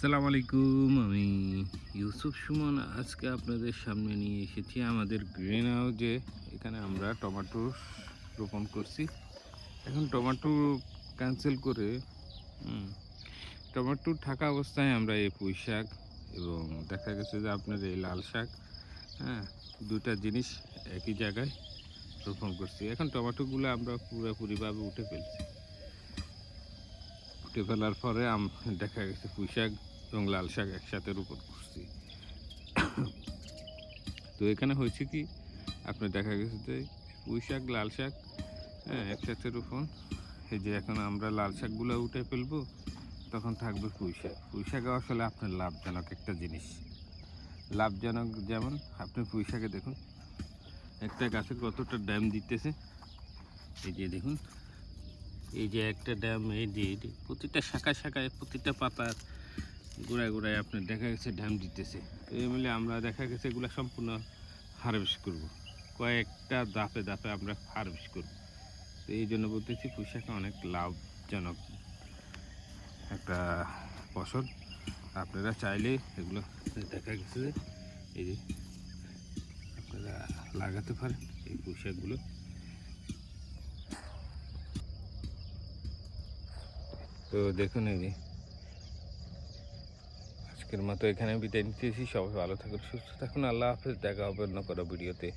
আসসালামু আলাইকুম। আমি ইউসুফ সুমন আজকে আপনাদের সামনে নিয়ে এসেছি আমাদের গ্রিন হাউজে। এখানে আমরা টমেটো রোপণ করছি। এখন টমেটো ক্যান্সেল করে টমেটো থাকা অবস্থায় আমরা এই পুঁই শাক এবং দেখা গেছে যে আপনার এই লাল শাক, হ্যাঁ, দুটা জিনিস একই জায়গায় রোপণ করছি। এখন টমেটোগুলো আমরা পুরোপুরিভাবে উঠে ফেলছি। উঠে ফেলার পরে দেখা গেছে পুঁই শাক এবং লাল শাক একসাথে রোপণ করছি। তো এখানে হয়েছে কি, আপনার দেখা গেছে যে পুঁই শাক লাল শাক, হ্যাঁ, একসাথে রোপণ। এই যে এখন আমরা লাল শাকগুলো উঠে ফেলবো, তখন থাকবে পুঁই শাক। পুঁই শাক আসলে আপনার লাভজনক একটা জিনিস। লাভজনক যেমন আপনি পুঁই শাকে দেখুন একটা গাছে কতটা ড্যাম দিতেছে। এই যে দেখুন, এই যে একটা ড্যাম, এই যে প্রতিটা শাখায় শাখায় প্রতিটা পাতার গোড়ায় গোড়ায় আপনার দেখা গেছে ড্যাম দিতেছে। এই মিলে আমরা দেখা গেছে এগুলো সম্পূর্ণ হারভেস্ট করব, কয়েকটা ধাপে ধাপে আমরা হারভেস্ট করব। তো এই জন্য বলতেছি পুঁই শাক অনেক লাভজনক একটা ফসল। আপনারা চাইলে এগুলো দেখা গেছে যে এই যে আপনারা লাগাতে পারেন এই পুঁই শাকগুলো। তো দেখুন, এই যে আজকের মতো এখানে বিদায় নিতেছি। সবাই ভালো থাকুন, সুস্থ থাকুন। আল্লাহ হাফেজ। দেখা হবে অন্য কোনো ভিডিওতে।